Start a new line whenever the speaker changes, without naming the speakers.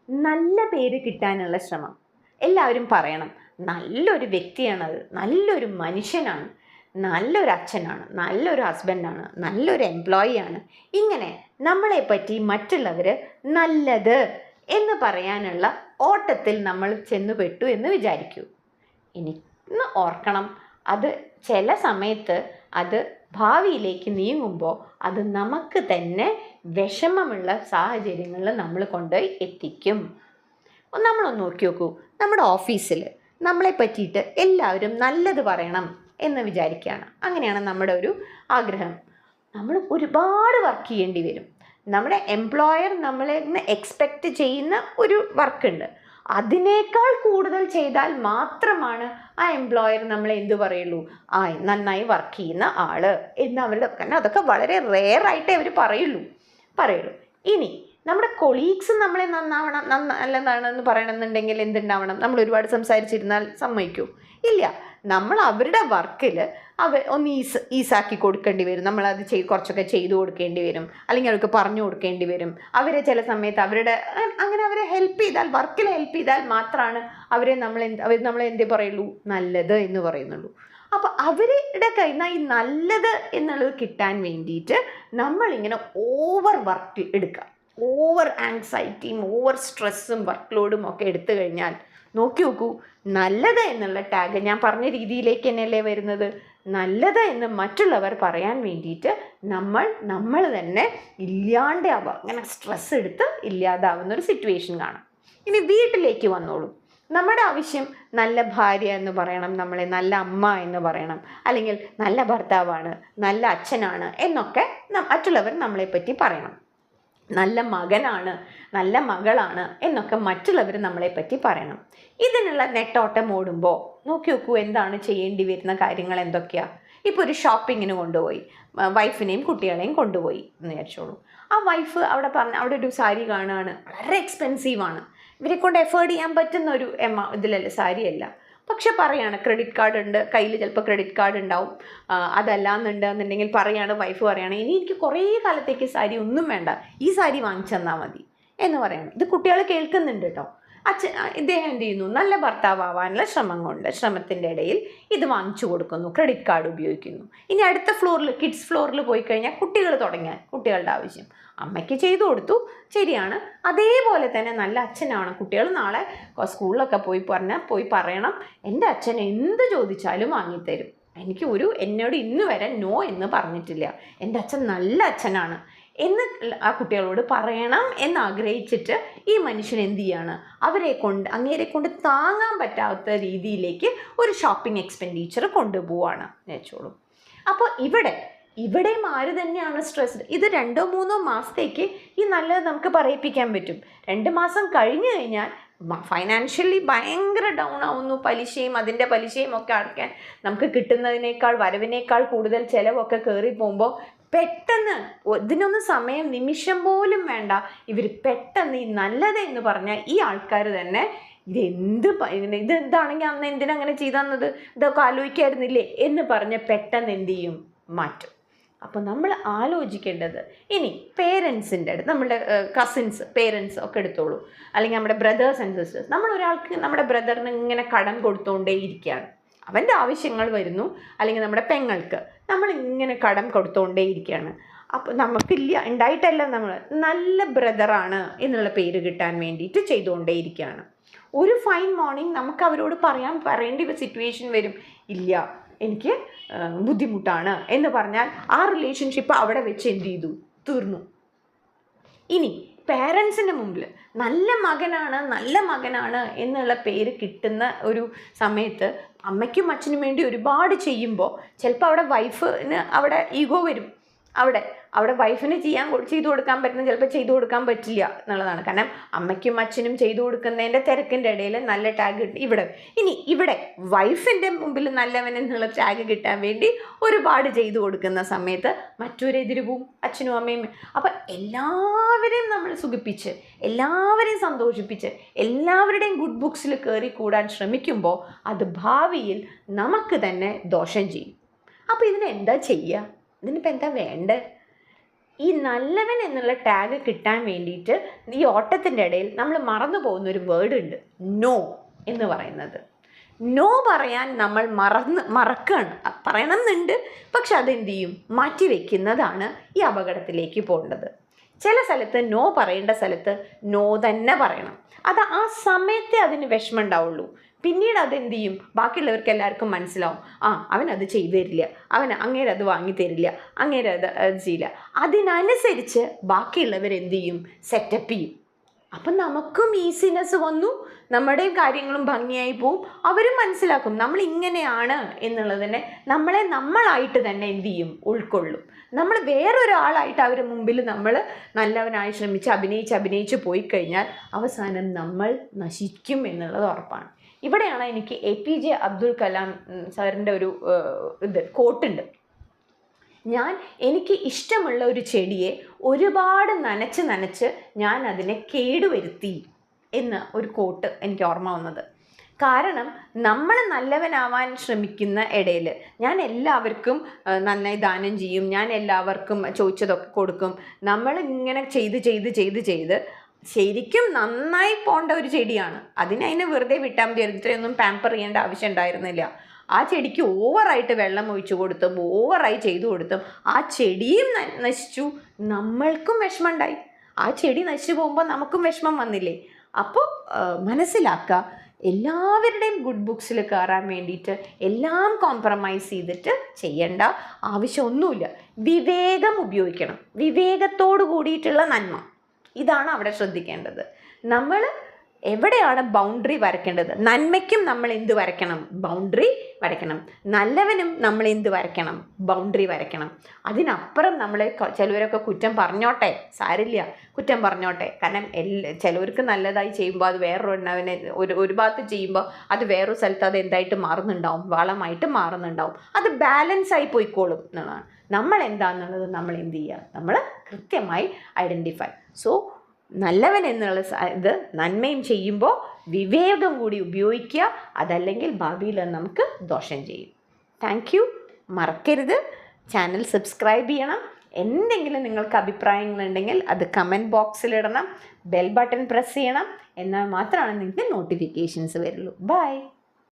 നല്ല പേര് കിട്ടാനുള്ള ശ്രമം. എല്ലാവരും പറയണം നല്ലൊരു വ്യക്തിയാണത്, നല്ലൊരു മനുഷ്യനാണ്, നല്ലൊരു അച്ഛനാണ്, നല്ലൊരു ഹസ്ബൻഡാണ്, നല്ലൊരു എംപ്ലോയിയാണ്. ഇങ്ങനെ നമ്മളെ പറ്റി മറ്റുള്ളവർ നല്ലത് എന്ന് പറയാനുള്ള ഓട്ടത്തിൽ നമ്മൾ ചെന്നുപെട്ടു എന്ന് വിചാരിക്കൂ. ഇന്ന് ഓർക്കണം, അത് ചില സമയത്ത് അത് ഭാവിയിലേക്ക് നീങ്ങുമ്പോൾ അത് നമുക്ക് തന്നെ വിഷമമുള്ള സാഹചര്യങ്ങളിൽ നമ്മൾ കൊണ്ടുപോയി എത്തിക്കും. നമ്മളൊന്ന് നോക്കി നോക്കൂ, നമ്മുടെ ഓഫീസിൽ നമ്മളെ പറ്റിയിട്ട് എല്ലാവരും നല്ലത് പറയണം എന്ന് വിചാരിക്കുകയാണ്. അങ്ങനെയാണ് നമ്മുടെ ഒരു ആഗ്രഹം. നമ്മൾ ഒരുപാട് വർക്ക് ചെയ്യേണ്ടി വരും. നമ്മുടെ എംപ്ലോയർ നമ്മളെ എക്സ്പെക്റ്റ് ചെയ്യുന്ന ഒരു വർക്കുണ്ട്, അതിനേക്കാൾ കൂടുതൽ ചെയ്താൽ മാത്രമാണ് ആ എംപ്ലോയർ നമ്മളെ എന്ത് പറയുള്ളൂ, നന്നായി വർക്ക് ചെയ്യുന്ന ആള് എന്ന് അവരുടെ, കാരണം അതൊക്കെ വളരെ റെയർ ആയിട്ടേ അവർ പറയുള്ളൂ. ഇനി നമ്മുടെ കൊളീഗ്സ് നമ്മളെ നന്നാവണം, നല്ലതാണെന്ന് പറയണമെന്നുണ്ടെങ്കിൽ എന്തുണ്ടാവണം? നമ്മൾ ഒരുപാട് സംസാരിച്ചിരുന്നാൽ സമ്മതിക്കൂ? ഇല്ല. നമ്മൾ അവരുടെ വർക്കിൽ ഒന്ന് ഈസാക്കി കൊടുക്കേണ്ടി വരും. നമ്മളത് കുറച്ചൊക്കെ ചെയ്തു കൊടുക്കേണ്ടി വരും, അല്ലെങ്കിൽ അവർക്ക് പറഞ്ഞു കൊടുക്കേണ്ടി വരും. അവരെ ചില സമയത്ത് അങ്ങനെ അവരെ ഹെൽപ്പ് ചെയ്താൽ, വർക്കിൽ ഹെൽപ്പ് ചെയ്താൽ മാത്രമാണ് അവർ നമ്മളെ എന്തേ പറയുള്ളൂ, നല്ലത് എന്ന് പറയുന്നുള്ളൂ. അപ്പോൾ അവരുടെ കയ്യിൽ നിന്ന് ഈ നല്ലത് എന്നുള്ളത് കിട്ടാൻ വേണ്ടിയിട്ട് നമ്മളിങ്ങനെ ഓവർ വർക്ക് എടുക്കുക. ഓവർ ആങ്സൈറ്റിയും ഓവർ സ്ട്രെസ്സും വർക്ക് ലോഡും ഒക്കെ എടുത്തു കഴിഞ്ഞാൽ നോക്കി നോക്കൂ, നല്ലത് എന്നുള്ള ടാഗ് ഞാൻ പറഞ്ഞ രീതിയിലേക്ക് തന്നെയല്ലേ വരുന്നത്. നല്ലത് എന്ന് മറ്റുള്ളവർ പറയാൻ വേണ്ടിയിട്ട് നമ്മൾ തന്നെ ഇല്ലാണ്ടാവുക, അങ്ങനെ സ്ട്രെസ് എടുത്ത് ഇല്ലാതാവുന്നൊരു സിറ്റുവേഷൻ കാണാം. ഇനി വീട്ടിലേക്ക് വന്നോളൂ. നമ്മുടെ ആവശ്യം നല്ല ഭാര്യ എന്ന് പറയണം, നമ്മളെ നല്ല അമ്മ എന്ന് പറയണം, അല്ലെങ്കിൽ നല്ല ഭർത്താവാണ്, നല്ല അച്ഛനാണ് എന്നൊക്കെ മറ്റുള്ളവർ നമ്മളെപ്പറ്റി പറയണം. നല്ല മകനാണ്, നല്ല മകളാണ് എന്നൊക്കെ മറ്റുള്ളവർ നമ്മളെപ്പറ്റി പറയണം. ഇതിനുള്ള നെട്ടോട്ടം ഓടുമ്പോൾ നോക്കി നോക്കൂ, എന്താണ് ചെയ്യേണ്ടി വരുന്ന കാര്യങ്ങൾ എന്തൊക്കെയാണ്. ഇപ്പോൾ ഒരു ഷോപ്പിങ്ങിന് കൊണ്ടുപോയി, വൈഫിനെയും കുട്ടികളെയും കൊണ്ടുപോയി എന്ന് വിചാരിച്ചോളൂ. ആ വൈഫ് അവിടെ ഒരു സാരി കാണുകയാണ്, വളരെ എക്സ്പെൻസീവാണ്, ഇവരെ കൊണ്ട് എഫേർഡ് ചെയ്യാൻ പറ്റുന്ന ഒരു ഇതിലല്ല, സാരിയല്ല. പക്ഷെ പറയാണ്, ക്രെഡിറ്റ് കാർഡ് ഉണ്ട് കയ്യിൽ, ചിലപ്പോൾ ക്രെഡിറ്റ് കാർഡ് ഉണ്ടാവും. അതല്ലാന്നുണ്ടെന്നുണ്ടെങ്കിൽ വൈഫ് പറയാണ്, ഇനി എനിക്ക് കുറേ കാലത്തേക്ക് സാരി ഒന്നും വേണ്ട, ഈ സാരി വാങ്ങിച്ചു തന്നാൽ മതി എന്ന് പറയണം. ഇത് കുട്ടികൾ കേൾക്കുന്നുണ്ട് കേട്ടോ. ഇദ്ദേഹം എന്ത് ചെയ്യുന്നു, നല്ല ഭർത്താവാനുള്ള ശ്രമത്തിൻ്റെ ഇടയിൽ ഇത് വാങ്ങിച്ചു കൊടുക്കുന്നു, ക്രെഡിറ്റ് കാർഡ് ഉപയോഗിക്കുന്നു. ഇനി അടുത്ത ഫ്ലോറിൽ, കിഡ്സ് ഫ്ലോറിൽ പോയി കഴിഞ്ഞാൽ കുട്ടികളുടെ ആവശ്യം അമ്മയ്ക്ക് ചെയ്തു കൊടുത്തു, ശരിയാണ്. അതേപോലെ തന്നെ നല്ല അച്ഛനാണ്. കുട്ടികൾ നാളെ സ്കൂളിലൊക്കെ പോയി പറയണം, എൻ്റെ അച്ഛൻ എന്ത് ചോദിച്ചാലും വാങ്ങിത്തരും, എന്നോട് ഇന്ന് വരെ നോ എന്ന് പറഞ്ഞിട്ടില്ല, എൻ്റെ അച്ഛൻ നല്ല അച്ഛനാണ് എന്ന് ആ കുട്ടികളോട് പറയണം എന്നാഗ്രഹിച്ചിട്ട് ഈ മനുഷ്യൻ എന്ത് ചെയ്യാണ്, അങ്ങേരെ കൊണ്ട് താങ്ങാൻ പറ്റാത്ത രീതിയിലേക്ക് ഒരു ഷോപ്പിംഗ് എക്സ്പെൻഡിച്ചർ കൊണ്ടുപോവാണ് വെച്ചോളൂ. അപ്പോൾ ഇവിടെയും ആര് തന്നെയാണ് സ്ട്രെസ്ഡ്. ഇത് 2-3 മാസത്തേക്ക് ഈ നല്ലത് നമുക്ക് പറയിപ്പിക്കാൻ പറ്റും. 2 മാസം കഴിഞ്ഞു കഴിഞ്ഞാൽ ഫൈനാൻഷ്യലി ഭയങ്കര ഡൗൺ ആവുന്നു. അതിൻ്റെ പലിശയും ഒക്കെ അടയ്ക്കാൻ നമുക്ക് കിട്ടുന്നതിനേക്കാൾ വരവിനേക്കാൾ കൂടുതൽ ചിലവൊക്കെ കയറി പോകുമ്പോൾ പെട്ടെന്ന് ഇതിനൊന്നും നിമിഷം പോലും വേണ്ട, ഇവർ പെട്ടെന്ന് ഈ നല്ലത് എന്ന് പറഞ്ഞാൽ ഈ ആൾക്കാർ തന്നെ ഇതെന്താണെങ്കിൽ അന്ന് എന്തിനങ്ങനെ ചെയ്തന്നത്, ഇതൊക്കെ ആലോചിക്കായിരുന്നില്ലേ എന്ന് പറഞ്ഞ് പെട്ടെന്ന് എന്ത് ചെയ്യും, മാറ്റും. അപ്പോൾ നമ്മൾ ആലോചിക്കേണ്ടത്, ഇനി പേരൻസിൻ്റെ അടുത്ത്, നമ്മളുടെ കസിൻസ് പേരൻസ് ഒക്കെ എടുത്തോളൂ, അല്ലെങ്കിൽ നമ്മുടെ ബ്രദേഴ്സ് ആൻഡ് സിസ്റ്റേഴ്സ്. നമ്മുടെ ബ്രദറിന് ഇങ്ങനെ കടം കൊടുത്തുകൊണ്ടേ ഇരിക്കുകയാണ്, അവൻ്റെ ആവശ്യങ്ങൾ വരുന്നു, അല്ലെങ്കിൽ നമ്മുടെ പെങ്ങൾക്ക് നമ്മളിങ്ങനെ കടം കൊടുത്തുകൊണ്ടേ ഇരിക്കുകയാണ്. അപ്പോൾ ഉണ്ടായിട്ടല്ല, നമ്മൾ നല്ല ബ്രദറാണ് എന്നുള്ള പേര് കിട്ടാൻ വേണ്ടിയിട്ട് ചെയ്തുകൊണ്ടേ ഇരിക്കുകയാണ്. ഒരു ഫൈൻ മോർണിംഗ് നമുക്ക് അവരോട് പറയേണ്ട ഒരു സിറ്റുവേഷൻ വരും, ഇല്ല എനിക്ക് ബുദ്ധിമുട്ടാണ് എന്ന് പറഞ്ഞാൽ ആ റിലേഷൻഷിപ്പ് അവിടെ വെച്ച് എന്ത് ചെയ്തു, തീർന്നു. ഇനി പേരൻസിൻ്റെ മുമ്പിൽ നല്ല മകനാണ് എന്നുള്ള പേര് കിട്ടുന്ന ഒരു സമയത്ത് അമ്മയ്ക്കും അച്ഛനും വേണ്ടി ഒരുപാട് ചെയ്യുമ്പോൾ ചിലപ്പോൾ അവിടെ വൈഫിന് ഈഗോ വരും. അവിടെ വൈഫിന് ചെയ്തു കൊടുക്കാൻ പറ്റുന്ന ചിലപ്പോൾ ചെയ്തു കൊടുക്കാൻ പറ്റില്ല എന്നുള്ളതാണ്. കാരണം അമ്മയ്ക്കും അച്ഛനും ചെയ്തു കൊടുക്കുന്നതിൻ്റെ തിരക്കിൻ്റെ ഇടയിൽ നല്ല ടാഗ് ഇവിടെ വൈഫിൻ്റെ മുമ്പിൽ നല്ലവൻ എന്നുള്ള ടാഗ് കിട്ടാൻ വേണ്ടി ഒരുപാട് ചെയ്തു കൊടുക്കുന്ന സമയത്ത് മറ്റൊരെതിര് പോവും, അച്ഛനും അമ്മയും. അപ്പം എല്ലാവരെയും നമ്മൾ സുഖിപ്പിച്ച്, എല്ലാവരെയും സന്തോഷിപ്പിച്ച്, എല്ലാവരുടെയും ഗുഡ് ബുക്സിൽ കയറി കൂടാൻ ശ്രമിക്കുമ്പോൾ അത് ഭാവിയിൽ നമുക്ക് തന്നെ ദോഷം ചെയ്യും. അപ്പോൾ ഇതിനെന്താ ചെയ്യുക? ഇതിനിപ്പോൾ എന്താ വേണ്ടത്? ഈ നല്ലവൻ എന്നുള്ള ടാഗ് കിട്ടാൻ വേണ്ടിയിട്ട് ഈ ഓട്ടത്തിൻ്റെ ഇടയിൽ നമ്മൾ മറന്നു പോകുന്നൊരു വേർഡ് ഉണ്ട്, നോ എന്ന് പറയുന്നത്. നോ പറയാൻ നമ്മൾ മറക്കുകയാണ്. പറയണം എന്നുണ്ട്, പക്ഷെ അതെന്ത് ചെയ്യും, മാറ്റി വയ്ക്കുന്നതാണ് ഈ അപകടത്തിലേക്ക് പോകേണ്ടത്. ചില സ്ഥലത്ത് നോ പറയേണ്ട സ്ഥലത്ത് നോ തന്നെ പറയണം. അത് ആ സമയത്തെ അതിന് വിഷമം ഉണ്ടാവുള്ളൂ. പിന്നീട് അതെന്ത് ചെയ്യും, ബാക്കിയുള്ളവർക്ക് എല്ലാവർക്കും മനസ്സിലാവും, അവനത് ചെയ്തു തരില്ല, അങ്ങേരത് വാങ്ങി തരില്ല, അങ്ങേരത് ചെയ്യില്ല. അതിനനുസരിച്ച് ബാക്കിയുള്ളവരെന്ത് ചെയ്യും, സെറ്റപ്പ് ചെയ്യും. അപ്പം നമുക്കും ഈസിനെസ് വന്നു, നമ്മുടെയും കാര്യങ്ങളും ഭംഗിയായി പോവും. അവരും മനസ്സിലാക്കും നമ്മൾ ഇങ്ങനെയാണ് എന്നുള്ളതിനെ നമ്മളായിട്ട് തന്നെ എന്ത് ചെയ്യും, ഉൾക്കൊള്ളും. നമ്മൾ വേറൊരാളായിട്ട് അവരുടെ മുമ്പിൽ നമ്മൾ നല്ലവനായി ശ്രമിച്ച് അഭിനയിച്ച് പോയി കഴിഞ്ഞാൽ അവസാനം നമ്മൾ നശിക്കും എന്നുള്ളത് ഉറപ്പാണ്. ഇവിടെയാണ് എനിക്ക് APJ അബ്ദുൽ കലാം സാറിൻ്റെ ഒരു കോട്ടുണ്ട്. എനിക്ക് ഇഷ്ടമുള്ള ഒരു ചെടിയെ ഒരുപാട് നനച്ച് ഞാൻ അതിനെ കേടുവരുത്തി എന്ന ഒരു കോട്ട് എനിക്ക് ഓർമ്മ വന്നത്. കാരണം നമ്മൾ നല്ലവനാവാൻ ശ്രമിക്കുന്ന ഇടയിൽ ഞാൻ എല്ലാവർക്കും നന്നായി ദാനം ചെയ്യും, ഞാൻ എല്ലാവർക്കും ചോദിച്ചതൊക്കെ കൊടുക്കും. നമ്മളിങ്ങനെ ചെയ്ത് ശരിക്കും നന്നായി പോകേണ്ട ഒരു ചെടിയാണ്. അതിനെ വെറുതെ വിട്ടാൽ മതി, ഇത്രയൊന്നും പാമ്പർ ചെയ്യേണ്ട ആവശ്യം ഉണ്ടായിരുന്നില്ല. ആ ചെടിക്ക് ഓവറായിട്ട് വെള്ളം ഒഴിച്ചു കൊടുത്തും ഓവറായി ചെയ്തു കൊടുത്തും ആ ചെടിയും നശിച്ചു, നമ്മൾക്കും വിഷമമുണ്ടായി. ആ ചെടി നശിച്ചു പോകുമ്പോൾ നമുക്കും വിഷമം വന്നില്ലേ? അപ്പോൾ മനസ്സിലാക്കുക, എല്ലാവരുടെയും ഗുഡ് ബുക്സിൽ കയറാൻ വേണ്ടിയിട്ട് എല്ലാം കോംപ്രമൈസ് ചെയ്തിട്ട് ചെയ്യേണ്ട ആവശ്യമൊന്നുമില്ല. വിവേകം ഉപയോഗിക്കണം, വിവേകത്തോട് കൂടിയിട്ടുള്ള നന്മ, ഇതാണ് അവിടെ ശ്രദ്ധിക്കേണ്ടത്. നമ്മൾ എവിടെയാണ് ബൗണ്ടറി വരയ്ക്കേണ്ടത്? നന്മയ്ക്കും നമ്മൾ എന്ത് വരയ്ക്കണം? ബൗണ്ടറി വരയ്ക്കണം. നല്ലവനും നമ്മൾ എന്ത് വരയ്ക്കണം? ബൗണ്ടറി വരയ്ക്കണം. അതിനപ്പുറം ചിലവരൊക്കെ കുറ്റം പറഞ്ഞോട്ടെ, സാരില്ല, കുറ്റം പറഞ്ഞോട്ടെ. കാരണം ചിലവർക്ക് നല്ലതായി ചെയ്യുമ്പോൾ അത് വേറൊരെണ്ണവനെ ഒരു ഭാഗത്ത് ചെയ്യുമ്പോൾ അത് വേറൊരു സ്ഥലത്ത് അത് എന്തായിട്ട് മാറുന്നുണ്ടാവും, വളമായിട്ട് മാറുന്നുണ്ടാവും. അത് ബാലൻസായി പോയിക്കോളും എന്നുള്ളതാണ്. നമ്മൾ എന്താണെന്നുള്ളത് നമ്മൾ എന്ത് ചെയ്യുക, നമ്മൾ കൃത്യമായി ഐഡൻറ്റിഫൈ. സോ നല്ലവൻ എന്നുള്ള നന്മയും ചെയ്യുമ്പോൾ വിവേകം കൂടി ഉപയോഗിക്കുക, അതല്ലെങ്കിൽ ഭാവിയിൽ നമുക്ക് ദോഷം ചെയ്യും. Thank you. മറക്കരുത്, ചാനൽ സബ്സ്ക്രൈബ് ചെയ്യണം. എന്തെങ്കിലും നിങ്ങൾക്ക് അഭിപ്രായങ്ങളുണ്ടെങ്കിൽ അത് കമൻറ്റ് ബോക്സിലിടണം, ബെൽ ബട്ടൺ പ്രസ് ചെയ്യണം. എന്നാൽ മാത്രമാണ് നിങ്ങൾക്ക് നോട്ടിഫിക്കേഷൻസ് വരുള്ളൂ. ബൈ.